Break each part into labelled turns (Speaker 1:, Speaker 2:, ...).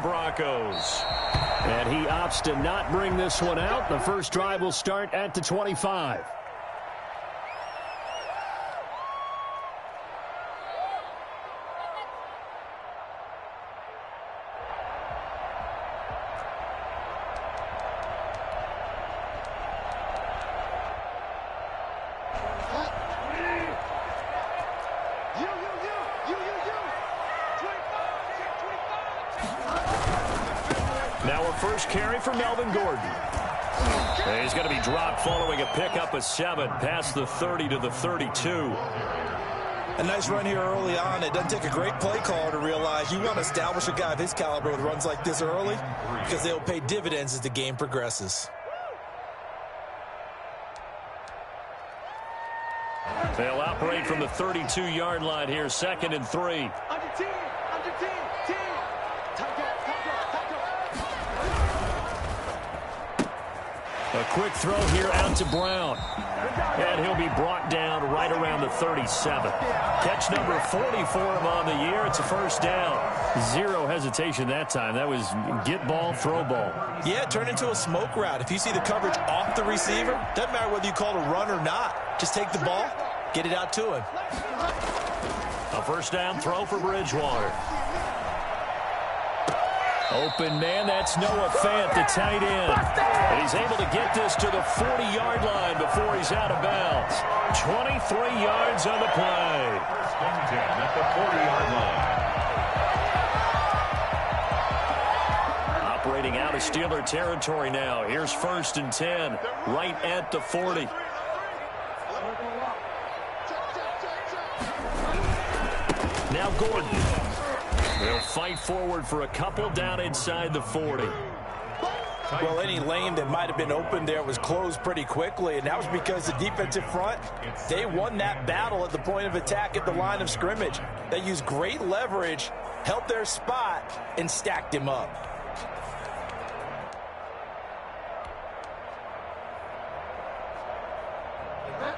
Speaker 1: Broncos. And he opts to not bring this one out. The first drive will start at the 25. Now a first carry for Melvin Gordon. And he's going to be dropped following a pickup of 7 past the 30 to the 32.
Speaker 2: A nice run here early on. It doesn't take a great play caller to realize you want to establish a guy of his caliber with runs like this early because they'll pay dividends as the game progresses.
Speaker 1: They'll operate from the 32-yard line here, 2nd and 3. A quick throw here out to Brown. And he'll be brought down right around the 37. Catch number 40 for him on the year. It's a first down. Zero hesitation that time. That was get ball, throw ball.
Speaker 2: Yeah, it turned into a smoke route. If you see the coverage off the receiver, doesn't matter whether you call it a run or not. Just take the ball, get it out to him.
Speaker 1: A first down throw for Bridgewater. Open man, that's Noah Fant, the tight end. And he's able to get this to the 40-yard line before he's out of bounds. 23 yards on the play. At the 40-yard line. Operating out of Steeler territory now. Here's 1st and 10, right at the 40. Now Gordon. They'll fight forward for a couple down inside the 40.
Speaker 2: Well, any lane that might have been open there was closed pretty quickly, and that was because the defensive front, they won that battle at the point of attack at the line of scrimmage. They used great leverage, held their spot, and stacked him up.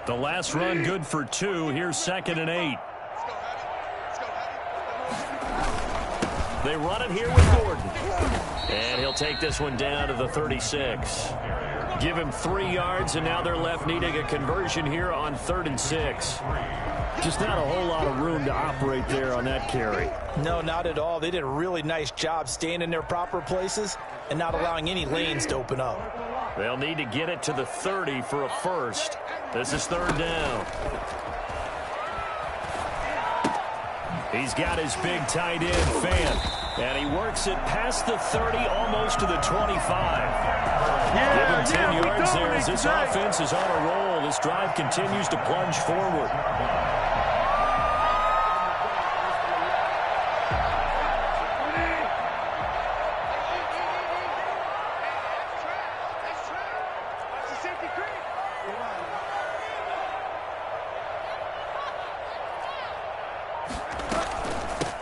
Speaker 1: The last run good for 2. Here's 2nd and 8. They run it here with Gordon. And he'll take this one down to the 36. Give him 3 yards, and now they're left needing a conversion here on 3rd and 6. Just not a whole lot of room to operate there on that carry.
Speaker 2: No, not at all. They did a really nice job staying in their proper places and not allowing any lanes to open up.
Speaker 1: They'll need to get it to the 30 for a first. This is 3rd down. He's got his big tight end, Fant. And he works it past the 30, almost to the 25. Give him 10 yards there as this offense is on a roll. This drive continues to plunge forward.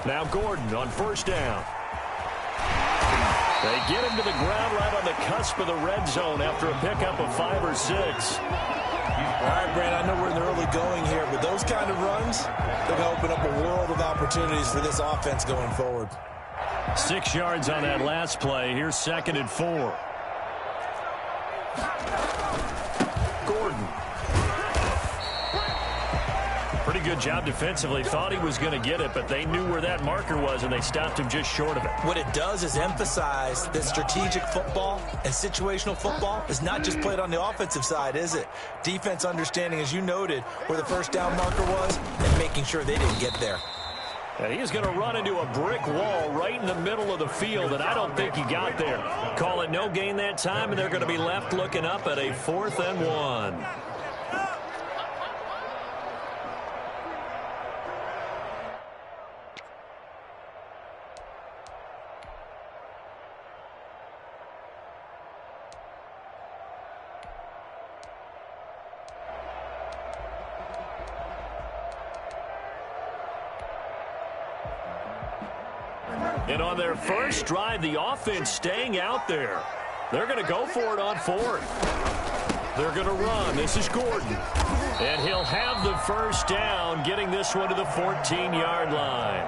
Speaker 1: Now Gordon on 1st down. They get him to the ground right on the cusp of the red zone after a pickup of 5 or 6.
Speaker 2: All right, Brand, I know we're in the early going here, but those kind of runs, they're going to open up a world of opportunities for this offense going forward.
Speaker 1: 6 yards on that last play. Here's 2nd and 4. Gordon. Pretty good job defensively. Thought he was going to get it, but they knew where that marker was, and they stopped him just short of it.
Speaker 2: What it does is emphasize that strategic football and situational football is not just played on the offensive side, is it? Defense understanding, as you noted, where the first down marker was and making sure they didn't get there.
Speaker 1: And he's going to run into a brick wall right in the middle of the field, and I don't think he got there. Call it no gain that time, and they're going to be left looking up at a 4th and 1. And on their first drive, the offense staying out there. They're going to go for it on 4th. They're going to run. This is Gordon. And he'll have the first down, getting this one to the 14-yard line.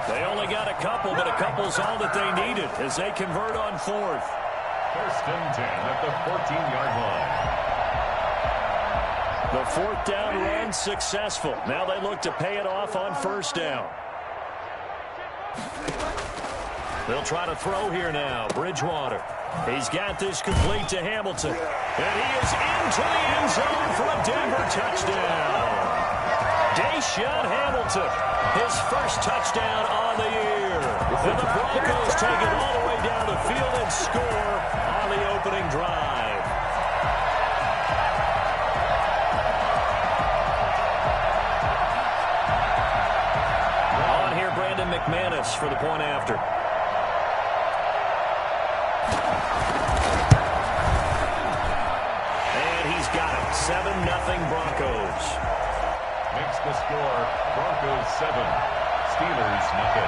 Speaker 1: They only got a couple, but a couple's all that they needed as they convert on fourth.
Speaker 3: First and 10 at the 14-yard line.
Speaker 1: The fourth down run successful. Now they look to pay it off on first down. They'll try to throw here now. Bridgewater. He's got this complete to Hamilton. And he is into the end zone for a Denver touchdown. Deshaun Hamilton, his first touchdown on the year. And the Broncos take it all the way down the field and score on the opening drive. On here, Brandon McManus for the point after. Got it. 7-0 Broncos.
Speaker 3: Makes the score Broncos 7, Steelers 0.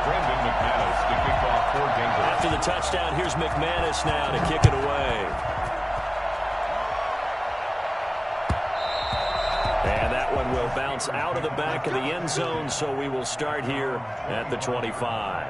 Speaker 3: Brandon McManus to kick off for Denver.
Speaker 1: After the touchdown, here's McManus now to kick it away. And that one will bounce out of the back of the end zone, so we will start here at the 25.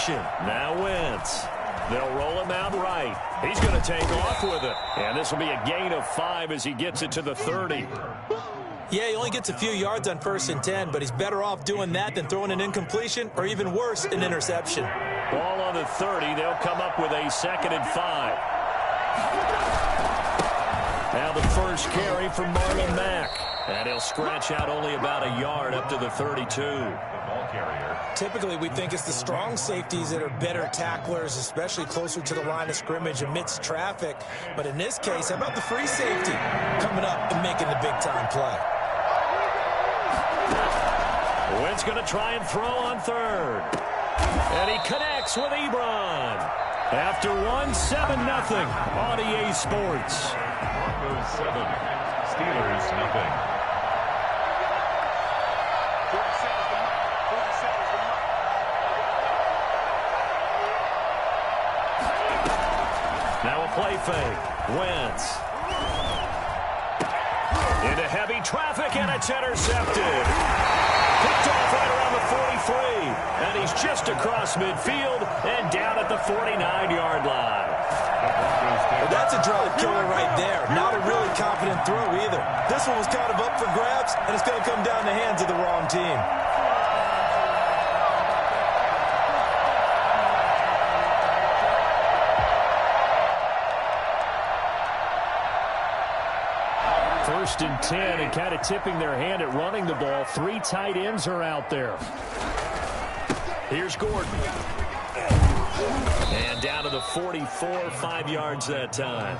Speaker 1: Now Wentz. They'll roll him out right. He's going to take off with it. And this will be a gain of 5 as he gets it to the 30.
Speaker 2: Yeah, he only gets a few yards on 1st and 10, but he's better off doing that than throwing an incompletion or even worse, an interception.
Speaker 1: Ball on the 30. They'll come up with a 2nd and 5. Now the first carry from Marlon Mack. And he'll scratch out only about a yard up to the 32.
Speaker 2: Typically, we think it's the strong safeties that are better tacklers, especially closer to the line of scrimmage amidst traffic. But in this case, how about the free safety coming up and making the big-time play?
Speaker 1: Wentz going to try and throw on 3rd. And he connects with Ebron. After one, 7-0 on EA Sports.
Speaker 3: Broncos 7, Steelers 0.
Speaker 1: Now a play fake. Wentz. Into heavy traffic, and it's intercepted. Picked off right around the 43. And he's just across midfield and down at the 49-yard line.
Speaker 2: Well, that's a drive killer right there. Not a really confident throw either. This one was kind of up for grabs, and it's going to come down the hands of the wrong team.
Speaker 1: First and 10, and kind of tipping their hand at running the ball. 3 tight ends are out there. Here's Gordon. And down to the 44, 5 yards that time.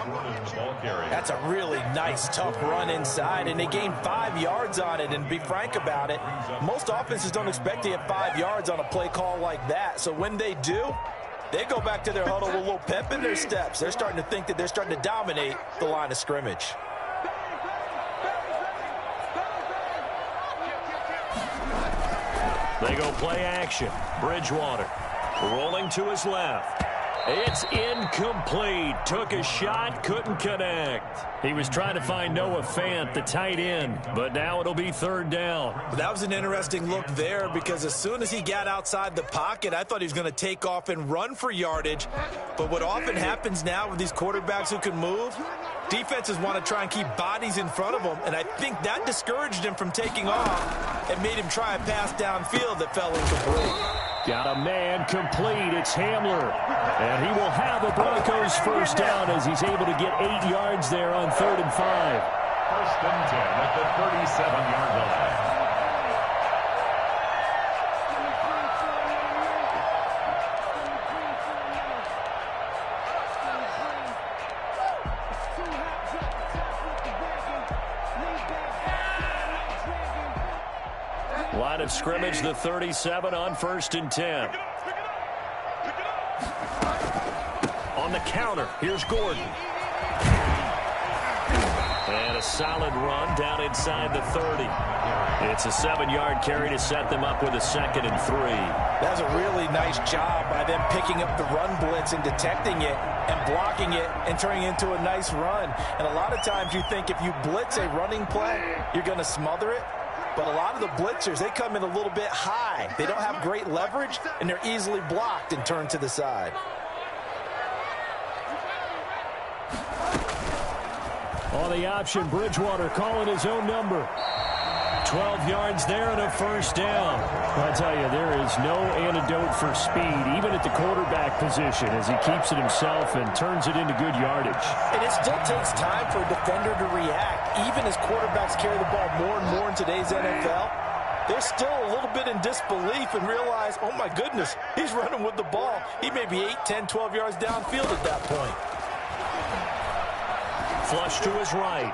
Speaker 2: That's a really nice, tough run inside, and they gained 5 yards on it. And to be frank about it, most offenses don't expect to get 5 yards on a play call like that. So when they do, they go back to their huddle with a little pep in their steps. They're starting to think that they're starting to dominate the line of scrimmage.
Speaker 1: They go play action. Bridgewater rolling to his left. It's incomplete. Took a shot, couldn't connect. He was trying to find Noah Fant, the tight end, but now it'll be 3rd down.
Speaker 2: That was an interesting look there because as soon as he got outside the pocket, I thought he was going to take off and run for yardage. But what often happens now with these quarterbacks who can move, defenses want to try and keep bodies in front of them, and I think that discouraged him from taking off and made him try a pass downfield that fell incomplete.
Speaker 1: Got a man complete. It's Hamler. And he will have the Broncos first down as he's able to get 8 yards there on 3rd and 5.
Speaker 3: First and 10 at the 37-yard line.
Speaker 1: Line of scrimmage, the 37 on 1st and 10. On On the counter, here's Gordon. And a solid run down inside the 30. It's a 7-yard carry to set them up with a 2nd and 3.
Speaker 2: That's a really nice job by them picking up the run blitz and detecting it and blocking it and turning it into a nice run. And a lot of times you think if you blitz a running play, you're going to smother it. But a lot of the blitzers, they come in a little bit high. They don't have great leverage, and they're easily blocked and turned to the side.
Speaker 1: On the option, Bridgewater calling his own number. 12 yards there and a 1st down. I tell you, there is no antidote for speed, even at the quarterback position, as he keeps it himself and turns it into good yardage.
Speaker 2: And it still takes time for a defender to react. Even as quarterbacks carry the ball more and more in today's NFL, they're still a little bit in disbelief and realize, oh my goodness, he's running with the ball. He may be 8, 10, 12 yards downfield at that point.
Speaker 1: Flush to his right.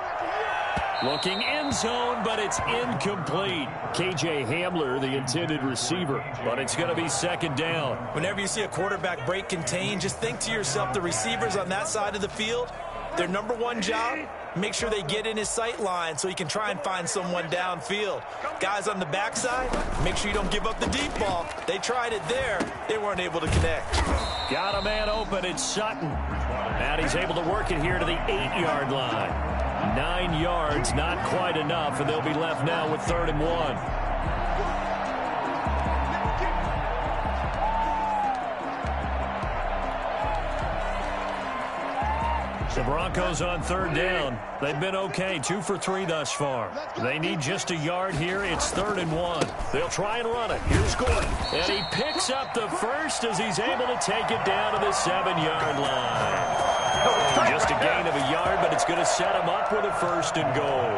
Speaker 1: Looking end zone, but it's incomplete. K.J. Hamler, the intended receiver, but it's going to be 2nd down.
Speaker 2: Whenever you see a quarterback break contain, just think to yourself, the receivers on that side of the field, their number one job, make sure they get in his sight line so he can try and find someone downfield. Guys on the backside, make sure you don't give up the deep ball. They tried it there. They weren't able to connect.
Speaker 1: Got a man open. It's Sutton. And he's able to work it here to the 8-yard line. 9 yards, not quite enough, and they'll be left now with 3rd and 1. The Broncos on 3rd down. They've been okay, 2 for 3 thus far. They need just a yard here. It's 3rd and 1. They'll try and run it. Here's Gordon. And he picks up the first as he's able to take it down to the 7-yard line. Just a gain of a yard, but it's going to set him up with a 1st and goal.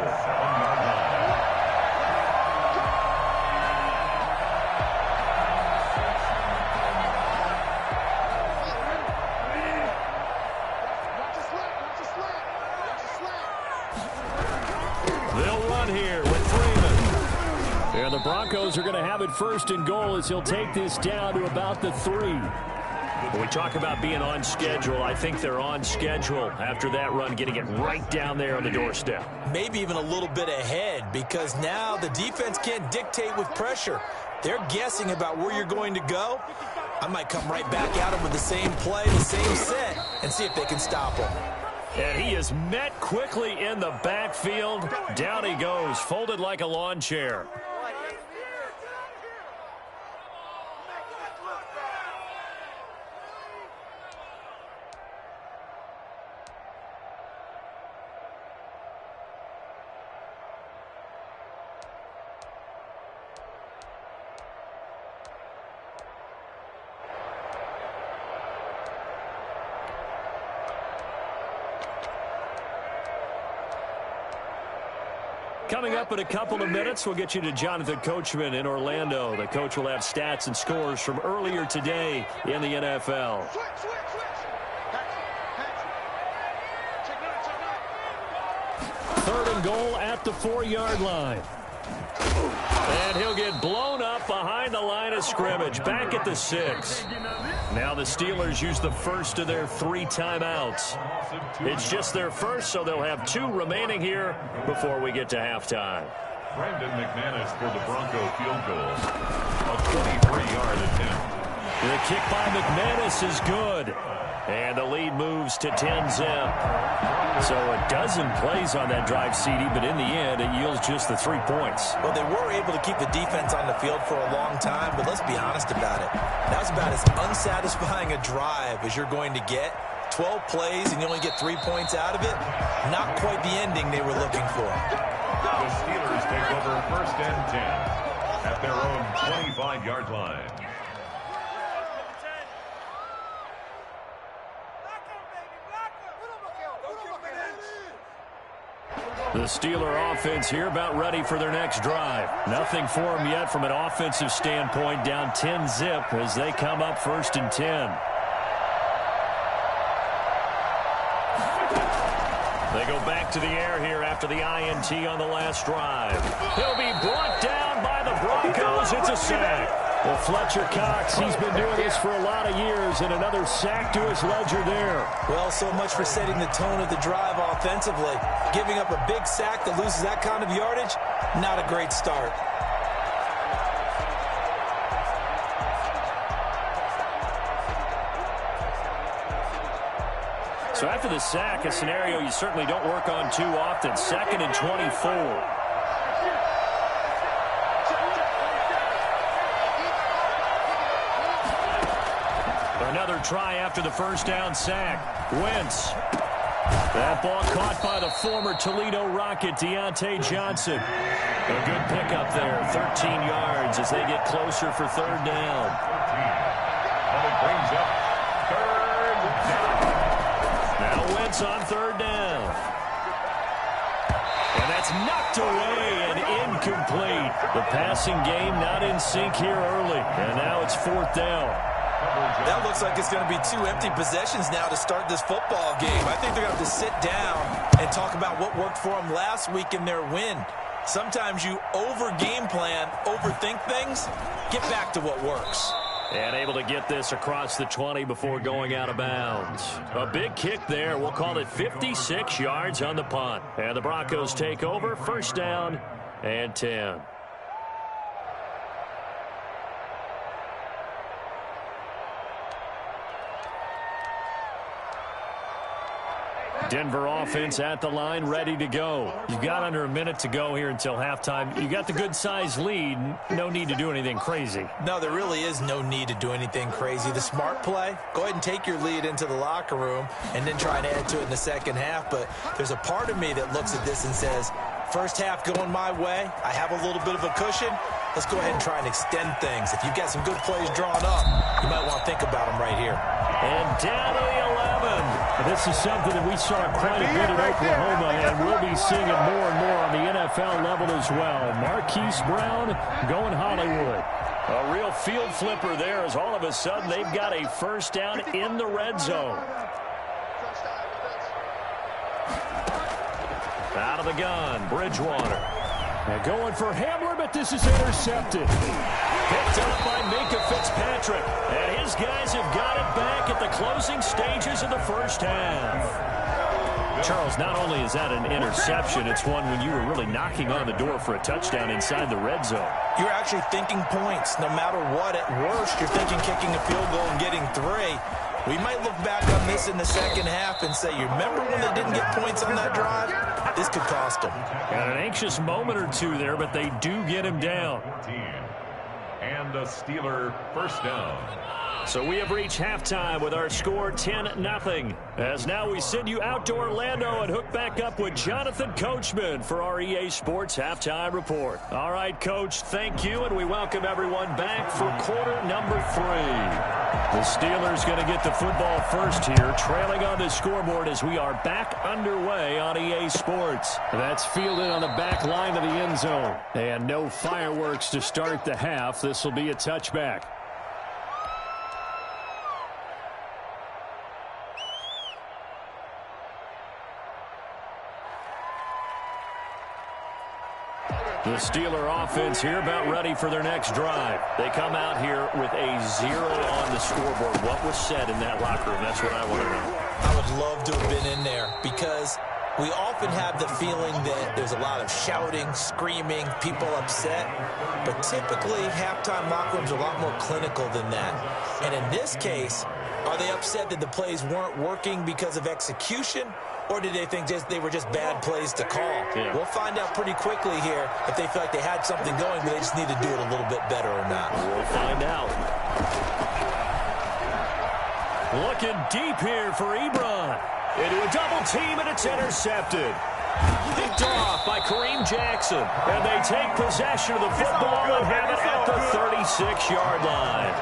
Speaker 1: And the Broncos are going to have it 1st and goal as he'll take this down to about the 3. When we talk about being on schedule, I think they're on schedule after that run, getting it right down there on the doorstep.
Speaker 2: Maybe even a little bit ahead, because now the defense can't dictate with pressure. They're guessing about where you're going to go. I might come right back at them with the same play, the same set, and see if they can stop them.
Speaker 1: And he is met quickly in the backfield. Down he goes, folded like a lawn chair. Coming up in a couple of minutes, we'll get you to Jonathan Coachman in Orlando. The coach will have stats and scores from earlier today in the NFL. 3rd and goal at the 4-yard line. And he'll get blown up behind the line of scrimmage, back at the 6. Now the Steelers use the first of their 3 timeouts. It's just their first, so they'll have 2 remaining here before we get to halftime.
Speaker 3: Brandon McManus for the Bronco field goal. A 23-yard attempt.
Speaker 1: The kick by McManus is good. And the lead moves to 10-zip. So a dozen plays on that drive, CD, but in the end, it yields just the 3 points.
Speaker 2: Well, they were able to keep the defense on the field for a long time, but let's be honest about it. That was about as unsatisfying a drive as you're going to get. 12 plays and you only get 3 points out of it. Not quite the ending they were looking for.
Speaker 3: The Steelers take over 1st and 10 at their own 25-yard line.
Speaker 1: The Steeler offense here about ready for their next drive. Nothing for them yet from an offensive standpoint, down 10-zip as they come up 1st and 10. They go back to the air here after the INT on the last drive. He'll be brought down by the Broncos. It's a sack. Well, Fletcher Cox, he's been doing this for a lot of years, and another sack to his ledger there.
Speaker 2: Well, so much for setting the tone of the drive offensively. Giving up a big sack that loses that kind of yardage, not a great start.
Speaker 1: So after the sack, a scenario you certainly don't work on too often. 2nd and 24. Another try after the first down sack. Wentz. That ball caught by the former Toledo Rocket, Deontay Johnson. A good pickup there, 13 yards as they get closer for 3rd down.
Speaker 3: And it brings up 3rd down.
Speaker 1: Now Wentz on 3rd down. And that's knocked away and incomplete. The passing game not in sync here early. And now it's 4th down.
Speaker 2: That looks like it's going to be 2 empty possessions now to start this football game. I think they're going to have to sit down and talk about what worked for them last week in their win. Sometimes you over-game plan, overthink things, get back to what works.
Speaker 1: And able to get this across the 20 before going out of bounds. A big kick there. We'll call it 56 yards on the punt. And the Broncos take over, 1st down and 10. Denver offense at the line, ready to go. You've got under a minute to go here until halftime. You got the good-sized lead. No need to do anything crazy.
Speaker 2: No, there really is no need to do anything crazy. The smart play, go ahead and take your lead into the locker room and then try and add to it in the second half. But there's a part of me that looks at this and says, first half going my way, I have a little bit of a cushion. Let's go ahead and try and extend things. If you've got some good plays drawn up, you might want to think about them right here.
Speaker 1: And down to the 11. This is something that we saw quite a bit in Oklahoma, and we'll be seeing it more and more on the NFL level as well. Marquise Brown going Hollywood. A real field flipper there as all of a sudden they've got a 1st down in the red zone. Out of the gun, Bridgewater. And going for Hamler, but this is intercepted. Picked up by Minka Fitzpatrick. And his guys have got it back at the closing stages of the first half. Charles, not only is that an interception, it's one when you were really knocking on the door for a touchdown inside the red zone.
Speaker 2: You're actually thinking points. No matter what, at worst, you're thinking kicking a field goal and getting 3. We might look back on this in the second half and say, you remember when they didn't get points on that drive? This could cost them.
Speaker 1: Got an anxious moment or two there, but they do get him down.
Speaker 3: And a Steeler 1st down.
Speaker 1: So we have reached halftime with our score 10-0. As now we send you out to Orlando and hook back up with Jonathan Coachman for our EA Sports Halftime Report. All right, Coach, thank you, and we welcome everyone back for quarter number 3. The Steelers going to get the football first here, trailing on the scoreboard as we are back underway on EA Sports. That's fielded on the back line of the end zone. And no fireworks to start the half. This will be a touchback. The Steeler offense here about ready for their next drive. They come out here with a 0 on the scoreboard. What was said in that locker room? That's what I want to know.
Speaker 2: I would love to have been in there because we often have the feeling that there's a lot of shouting, screaming, people upset. But typically, halftime locker rooms are a lot more clinical than that. And in this case, are they upset that the plays weren't working because of execution? Or did they think they were just bad plays to call?
Speaker 1: Yeah.
Speaker 2: We'll find out pretty quickly here if they feel like they had something going, but they just need to do it a little bit better or not.
Speaker 1: We'll find out. Looking deep here for Ebron. Into a double team, and it's intercepted. Picked off by Kareem Jackson. And they take possession of the football and have it at the 36-yard line.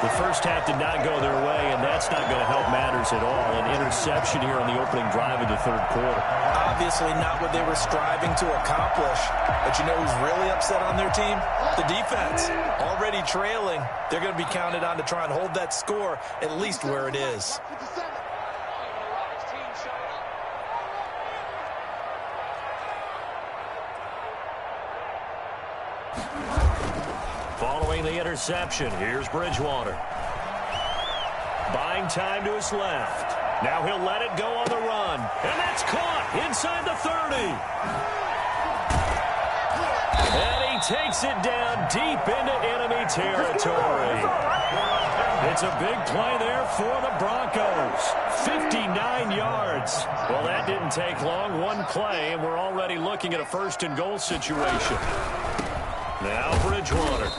Speaker 1: The first half did not go their way, and that's not going to help matters at all. An interception here on the opening drive of the third quarter.
Speaker 2: Obviously not what they were striving to accomplish. But you know who's really upset on their team? The defense. Already trailing. They're going to be counted on to try and hold that score at least where it is.
Speaker 1: Following the the interception. Here's Bridgewater. Buying time to his left. Now he'll let it go on the run. And that's caught inside the 30. And he takes it down deep into enemy territory. It's a big play there for the Broncos. 59 yards. Well, that didn't take long. One play, and we're already looking at a first-and-goal situation. Now Bridgewater.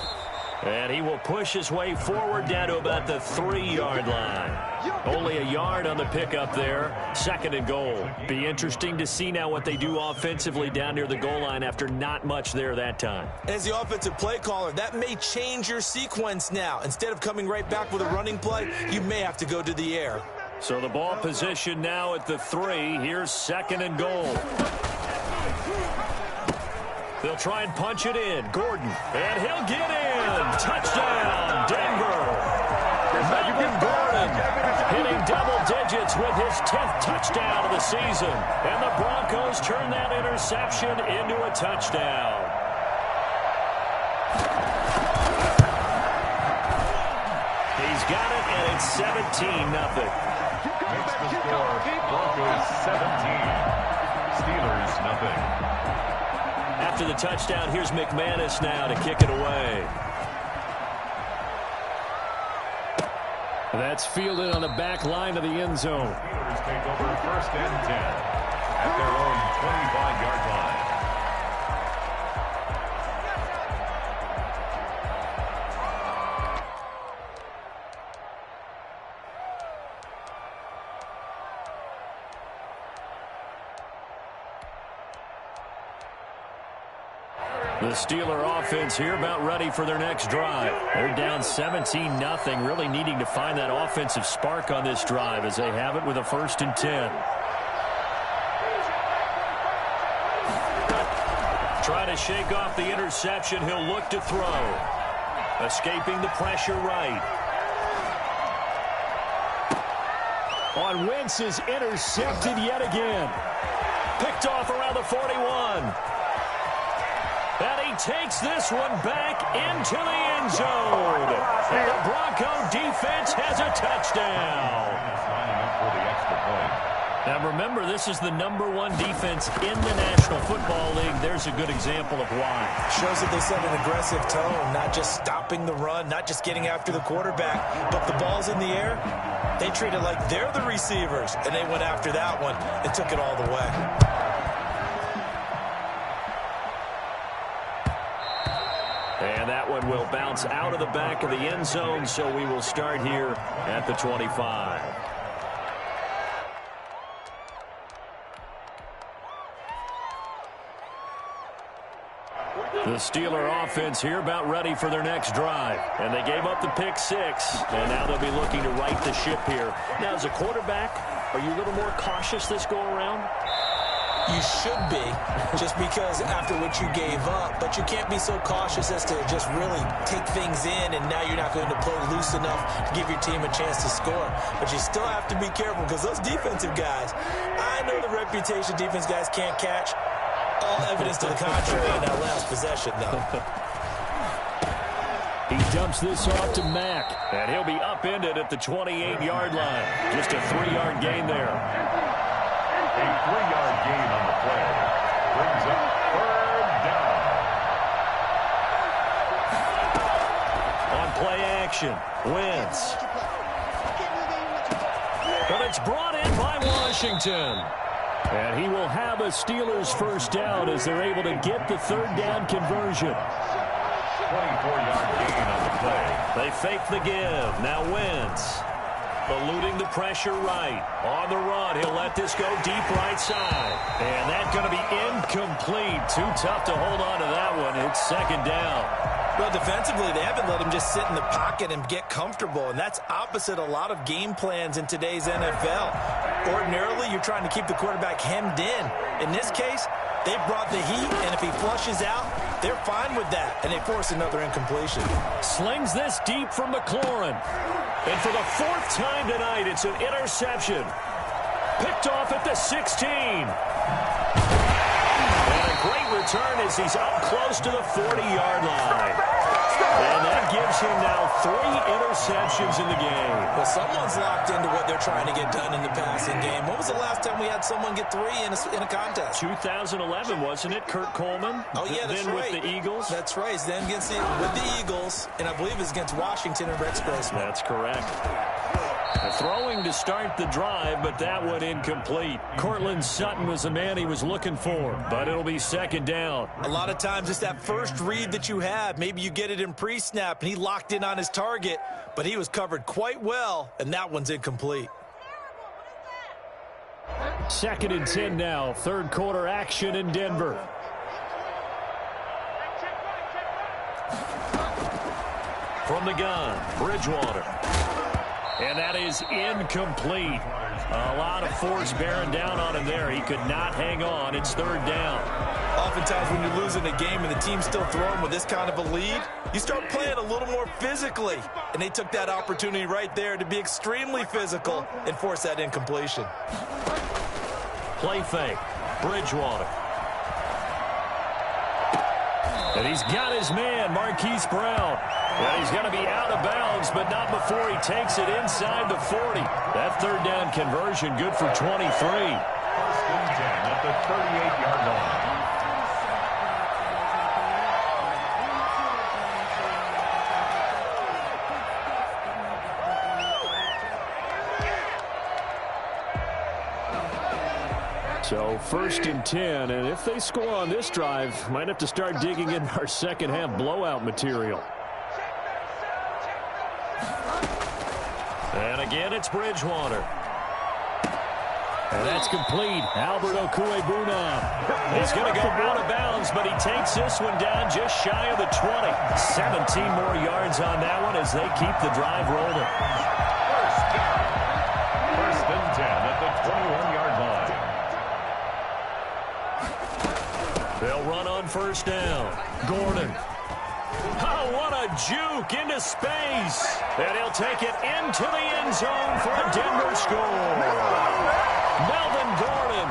Speaker 1: And he will push his way forward down to about the 3-yard line. Only a yard on the pickup there. 2nd and goal. Be interesting to see now what they do offensively down near the goal line after not much there that time.
Speaker 2: As the offensive play caller, that may change your sequence now. Instead of coming right back with a running play, you may have to go to the air.
Speaker 1: So the ball position now at the 3. Here's 2nd and goal. They'll try and punch it in. Gordon. And he'll get in. Touchdown, Denver. Melvin Gordon hitting double digits with his 10th touchdown of the season. And the Broncos turn that interception into a touchdown. He's got it, and it's 17-0.
Speaker 3: Makes the score Broncos 17. Steelers nothing.
Speaker 1: After the touchdown, here's McManus now to kick it away. That's fielded on the back line of the end zone.
Speaker 3: Steelers take over 1st and 10 at their own 25-yard line.
Speaker 1: The Steeler offense here about ready for their next drive. They're down 17-0, really needing to find that offensive spark on this drive as they have it with a 1st and 10. Try to shake off the interception. He'll look to throw. Escaping the pressure right. On Wentz is intercepted yet again. Picked off around the 41. And he takes this one back into the end zone. And the Bronco defense has a touchdown.
Speaker 3: Lining up for the extra point.
Speaker 1: Now remember, this is the #1 defense in the National Football League. There's a good example of why.
Speaker 2: Shows that they set an aggressive tone, not just stopping the run, not just getting after the quarterback, but the ball's in the air. They treat it like they're the receivers, and they went after that one and took it all the way.
Speaker 1: And that one will bounce out of the back of the end zone, so we will start here at the 25. The Steeler offense here about ready for their next drive. And they gave up the pick 6, and now they'll be looking to right the ship here. Now, as a quarterback, are you a little more cautious this go-around?
Speaker 2: You should be, just because after what you gave up, but you can't be so cautious as to just really take things in, and now you're not going to play loose enough to give your team a chance to score. But you still have to be careful, because those defensive guys, I know the reputation defense guys can't catch. All evidence to the contrary in that last possession, though.
Speaker 1: He dumps this off to Mack, and he'll be upended at the 28-yard line. Just a 3-yard gain there.
Speaker 3: A 3-yard gain on the play brings up 3rd down.
Speaker 1: On play action, Wentz. But it's brought in by Washington. And he will have a Steelers first down as they're able to get the 3rd down conversion.
Speaker 3: 24-yard gain on the play.
Speaker 1: They fake the give. Now Wentz. Eluding the pressure right. On the run, he'll let this go deep right side. And that's going to be incomplete. Too tough to hold on to that one. It's 2nd down.
Speaker 2: Well, defensively, they haven't let him just sit in the pocket and get comfortable, and that's opposite a lot of game plans in today's NFL. Ordinarily, you're trying to keep the quarterback hemmed in. In this case, they brought the heat, and if he flushes out, they're fine with that, and they force another incompletion.
Speaker 1: Slings this deep from McLaurin. And for the 4th time tonight, it's an interception. Picked off at the 16. And a great return as he's up close to the 40-yard line. And that gives him now 3 interceptions in the game.
Speaker 2: Well, someone's locked into what they're trying to get done in the passing game. When was the last time we had someone get 3 in a contest?
Speaker 1: 2011, wasn't it, Kurt Coleman?
Speaker 2: Oh, yeah, that's
Speaker 1: then
Speaker 2: right.
Speaker 1: with the Eagles?
Speaker 2: That's right. Then with the Eagles, and I believe it's against Washington and Rex Grossman.
Speaker 1: That's correct. Throwing to start the drive, but that one incomplete. Cortland Sutton was the man he was looking for, but it'll be second down.
Speaker 2: A lot of times it's that first read that you have. Maybe you get it in pre-snap, and he locked in on his target, but he was covered quite well, and that one's incomplete.
Speaker 1: Second and 10 now. Third quarter action in Denver. From the gun, Bridgewater. And that is incomplete. A lot of force bearing down on him there. He could not hang on. It's third down.
Speaker 2: Oftentimes when you're losing a game and the team's still throwing with this kind of a lead, you start playing a little more physically. And they took that opportunity right there to be extremely physical and force that incompletion.
Speaker 1: Play fake. Bridgewater. And he's got his man, Marquise Brown. And he's going to be out of bounds, but not before he takes it inside the 40. That third down conversion good for 23.
Speaker 3: First and 10 at the 38-yard line.
Speaker 1: So first and 10, and if they score on this drive, might have to start digging in our second half blowout material. And again, it's Bridgewater. And that's complete. Albert Okwuegbunam. He's going to go out of bounds, but he takes this one down just shy of the 20. 17 more yards on that one as they keep the drive rolling.
Speaker 3: First and 10 at the 21-yard line.
Speaker 1: They'll run on first down. Gordon. Oh, what a juke into space. And he'll take it into the end zone for a Denver score. Melvin Gordon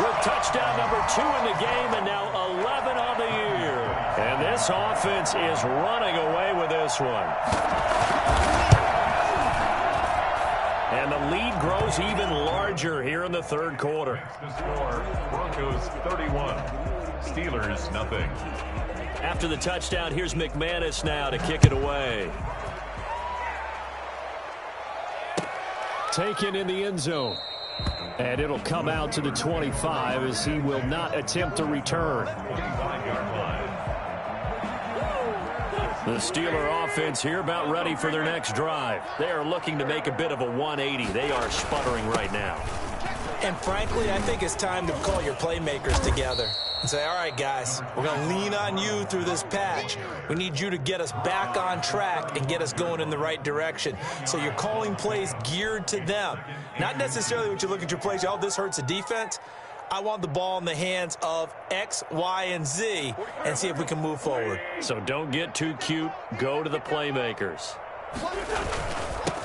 Speaker 1: with touchdown number 2 in the game and now 11 on the year. And this offense is running away with this one. And the lead grows even larger here in the third quarter.
Speaker 3: The score, Broncos 31, Steelers nothing.
Speaker 1: After the touchdown, here's McManus now to kick it away. Taken in the end zone. And it'll come out to the 25 as he will not attempt to return.
Speaker 3: 25-yard line.
Speaker 1: The Steeler offense here about ready for their next drive. They are looking to make a bit of a 180. They are sputtering right now.
Speaker 2: And frankly, I think it's time to call your playmakers together and say, all right, guys, we're going to lean on you through this patch. We need you to get us back on track and get us going in the right direction. So you're calling plays geared to them. Not necessarily what you look at your plays, oh, this hurts the defense. I want the ball in the hands of X, Y, and Z and see if we can move forward.
Speaker 1: So don't get too cute. Go to the playmakers.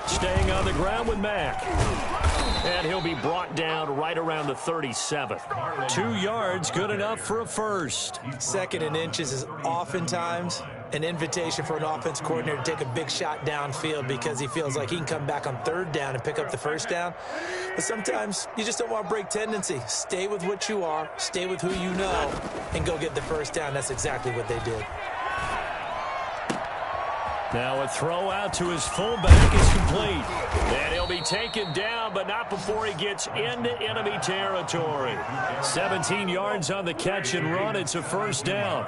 Speaker 1: Staying on the ground with Mack. And he'll be brought down right around the 37. 2 yards, good enough for a first.
Speaker 2: Second and inches is oftentimes an invitation for an offense coordinator to take a big shot downfield because he feels like he can come back on third down and pick up the first down. But sometimes you just don't want to break tendency. Stay with what you are, stay with who you know, and go get the first down. That's exactly what they did.
Speaker 1: Now a throw out to his fullback is complete. And he'll be taken down, but not before he gets into enemy territory. 17 yards on the catch and run. It's a first down.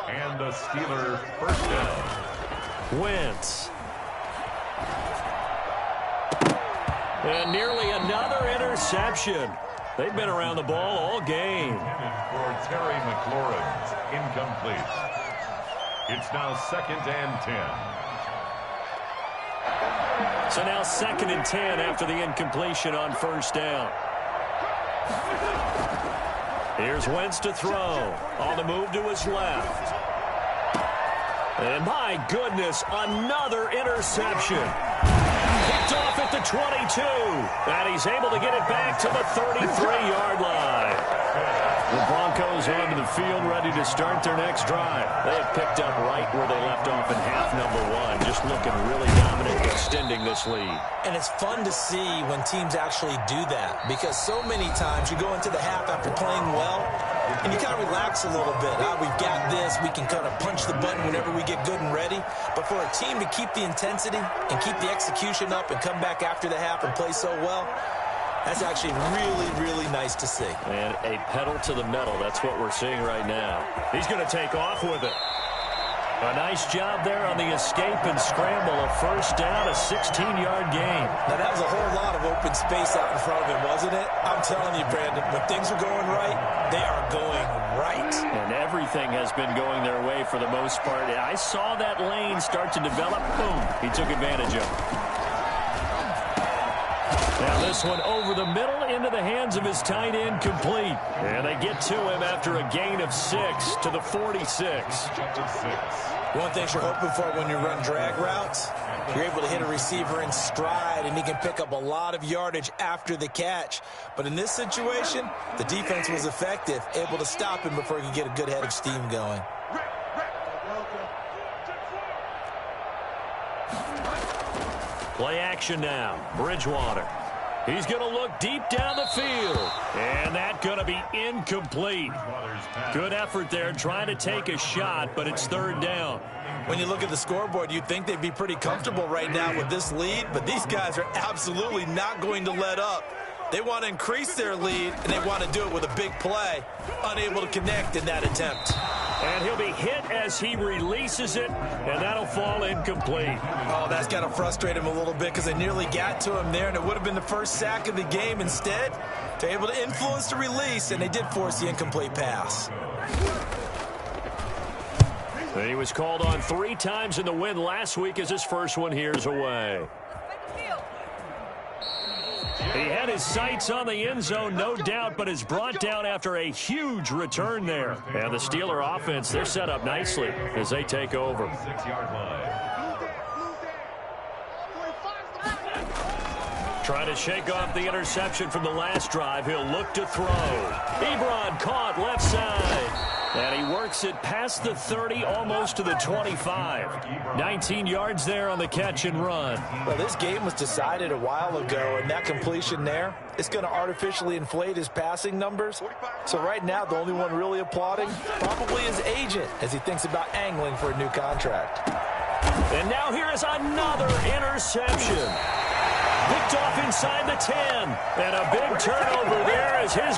Speaker 3: And the Steelers first down.
Speaker 1: Wentz. And nearly another interception. They've been around the ball all game.
Speaker 3: For Terry McLaurin, incomplete. It's now second and 10.
Speaker 1: So now second and 10 after the incompletion on first down. Here's Wentz to throw. On the move to his left. And my goodness, another interception. Picked off at the 22. And he's able to get it back to the 33-yard line. The Broncos onto the field, ready to start their next drive. They have picked up right where they left off in half number one, just looking really dominant, extending this lead.
Speaker 2: And it's fun to see when teams actually do that, because so many times you go into the half after playing well, and you kind of relax a little bit. We've got this. We can kind of punch the button whenever we get good and ready. But for a team to keep the intensity and keep the execution up and come back after the half and play so well, that's actually really, really nice to see.
Speaker 1: And a pedal to the metal. That's what we're seeing right now. He's going to take off with it. A nice job there on the escape and scramble. A first down, a 16-yard gain.
Speaker 2: Now, that was a whole lot of open space out in front of him, wasn't it? I'm telling you, Brandon, when things are going right, they are going right.
Speaker 1: And everything has been going their way for the most part. I saw that lane start to develop. Boom. He took advantage of it. Now this one over the middle into the hands of his tight end, complete. And they get to him after a gain of 6 to the 46.
Speaker 2: One thing you're hoping for when you run drag routes, you're able to hit a receiver in stride, and he can pick up a lot of yardage after the catch. But in this situation, the defense was effective, able to stop him before he could get a good head of steam going.
Speaker 1: Play action now. Bridgewater. He's going to look deep down the field. And that's going to be incomplete. Good effort there trying to take a shot, but it's third down.
Speaker 2: When you look at the scoreboard, you'd think they'd be pretty comfortable right now with this lead, but these guys are absolutely not going to let up. They want to increase their lead, and they want to do it with a big play. Unable to connect in that attempt.
Speaker 1: And he'll be hit as he releases it, and that'll fall incomplete.
Speaker 2: Oh, that's got to frustrate him a little bit because they nearly got to him there, and it would have been the first sack of the game. Instead, they're able to influence the release, and they did force the incomplete pass.
Speaker 1: He was called on 3 times in the win last week as his first one here's away. He had his sights on the end zone, no doubt, but is brought down after a huge return there. And the Steeler offense, they're set up nicely as they take over. Trying to shake off the interception from the last drive. He'll look to throw. Ebron caught left side. And he works it past the 30, almost to the 25. 19 yards there on the catch and run.
Speaker 2: Well, this game was decided a while ago, and that completion there is going to artificially inflate his passing numbers. So right now, the only one really applauding probably his agent as he thinks about angling for a new contract.
Speaker 1: And now here is another interception. Picked off inside the 10. And a big turnover there as his